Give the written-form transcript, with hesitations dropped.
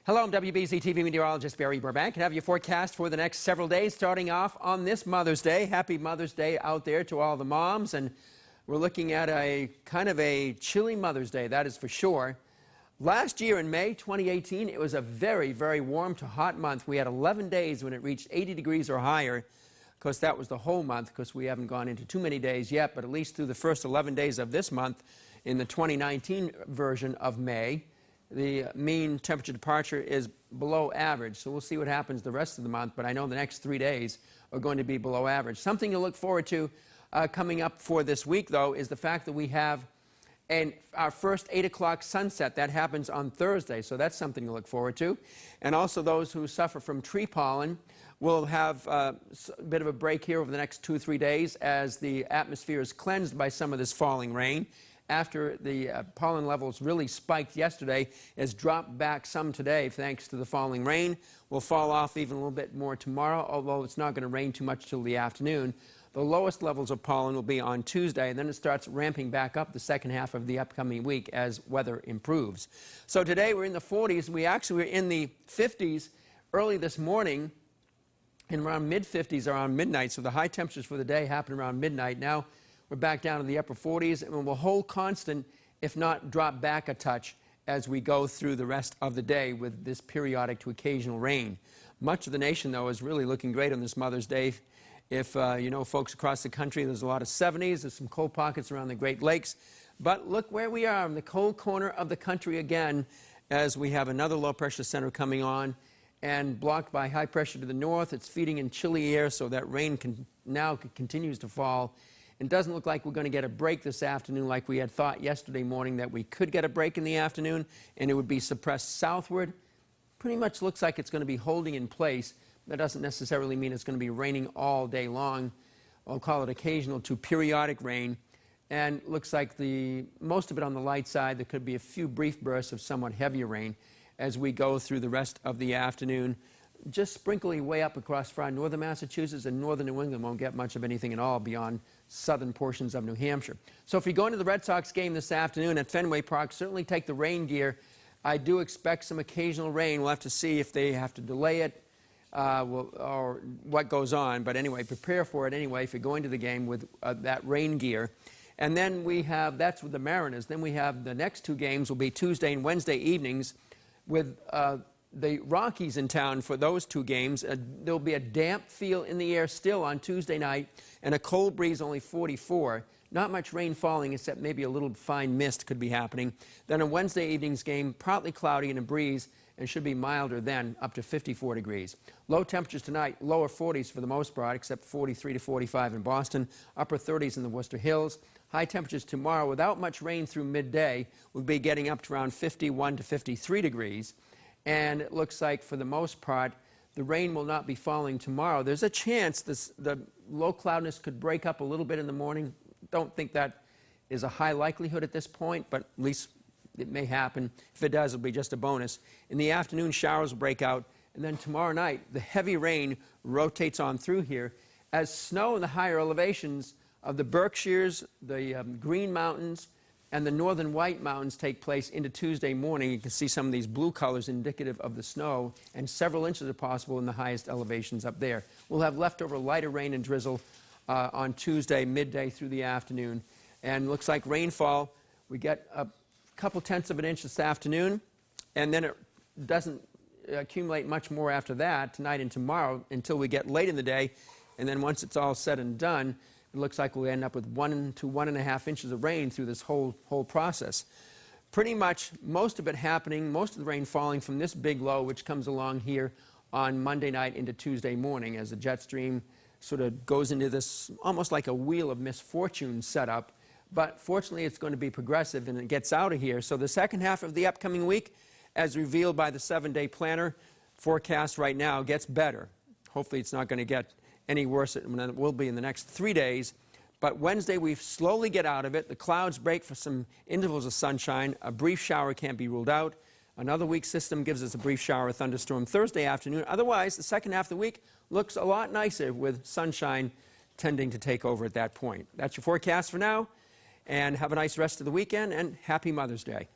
Hello, I'm WBZ TV meteorologist Barry Burbank, and have your forecast for the next several days, starting off on this Mother's Day. Happy Mother's Day out there to all the moms, and we're looking at a kind of a chilly Mother's Day, that is for sure. Last year in May 2018, it was a very, very warm to hot month. We had 11 days when it reached 80 degrees or higher. Of course, that was the whole month because we haven't gone into too many days yet, but at least through the first 11 days of this month in the 2019 version of May, the mean temperature departure is below average, so we'll see what happens the rest of the month, but I know the next 3 days are going to be below average. Something to look forward to coming up for this week, though, is the fact that we have our first 8 o'clock sunset. That happens on Thursday, so that's something to look forward to. And also those who suffer from tree pollen will have a bit of a break here over the next 2 or 3 days as the atmosphere is cleansed by some of this falling rain. After the pollen levels really spiked yesterday, has dropped back some today thanks to the falling rain. Will fall off even a little bit more tomorrow, although it's not going to rain too much till the afternoon. The lowest levels of pollen will be on Tuesday, and then it starts ramping back up the second half of the upcoming week as weather improves. So today we're in the 40s. We actually were in the 50s early this morning, and around mid-50s around midnight, so the high temperatures for the day happen around midnight. Now we're back down to the upper 40s, and we'll hold constant, if not drop back a touch, as we go through the rest of the day with this periodic to occasional rain. Much of the nation, though, is really looking great on this Mother's Day. If you know folks across the country, there's a lot of 70s. There's some cold pockets around the Great Lakes. But look where we are in the cold corner of the country again, as we have another low-pressure center coming on and blocked by high pressure to the north. It's feeding in chilly air, so that rain now continues to fall. It doesn't look like we're going to get a break this afternoon like we had thought yesterday morning that we could get a break in the afternoon and it would be suppressed southward. Pretty much looks like it's going to be holding in place. That doesn't necessarily mean it's going to be raining all day long. I'll call it occasional to periodic rain. And looks like most of it on the light side. There could be a few brief bursts of somewhat heavier rain as we go through the rest of the afternoon. Just sprinkling way up across far northern Massachusetts, and northern New England won't get much of anything at all beyond southern portions of New Hampshire. So if you go into the Red Sox game this afternoon at Fenway Park, certainly take the rain gear. I do expect some occasional rain. We'll have to see if they have to delay it or what goes on. But anyway, prepare for it anyway if you're going to the game with that rain gear. And then that's with the Mariners. Then we have the next 2 games will be Tuesday and Wednesday evenings with the Rockies in town for those 2 games. There'll be a damp feel in the air still on Tuesday night and a cold breeze, only 44. Not much rain falling except maybe a little fine mist could be happening. Then a Wednesday evening's game, partly cloudy and a breeze, and should be milder then, up to 54 degrees. Low temperatures tonight, lower 40s for the most part, except 43 to 45 in Boston, upper 30s in the Worcester Hills. High temperatures tomorrow, without much rain through midday, we'll be getting up to around 51 to 53 degrees. And it looks like, for the most part, the rain will not be falling tomorrow. There's a chance the low cloudiness could break up a little bit in the morning. Don't think that is a high likelihood at this point, but at least it may happen. If it does, it'll be just a bonus. In the afternoon, showers will break out. And then tomorrow night, the heavy rain rotates on through here as snow in the higher elevations of the Berkshires, the Green Mountains, and the northern White Mountains take place into Tuesday morning. You can see some of these blue colors indicative of the snow, and several inches are possible in the highest elevations up there. We'll have leftover lighter rain and drizzle on Tuesday, midday through the afternoon. And looks like rainfall, we get a couple tenths of an inch this afternoon, and then it doesn't accumulate much more after that, tonight and tomorrow, until we get late in the day. And then once it's all said and done, it looks like we'll end up with 1 to 1.5 inches of rain through this whole process. Pretty much most of it happening, most of the rain falling from this big low, which comes along here on Monday night into Tuesday morning as the jet stream sort of goes into this almost like a wheel of misfortune setup. But fortunately, it's going to be progressive and it gets out of here. So the second half of the upcoming week, as revealed by the 7-day planner forecast right now, gets better. Hopefully, it's not going to get any worse than it will be in the next 3 days. But Wednesday, we slowly get out of it. The clouds break for some intervals of sunshine. A brief shower can't be ruled out. Another weak system gives us a brief shower or thunderstorm Thursday afternoon. Otherwise, the second half of the week looks a lot nicer with sunshine tending to take over at that point. That's your forecast for now. And have a nice rest of the weekend, and happy Mother's Day.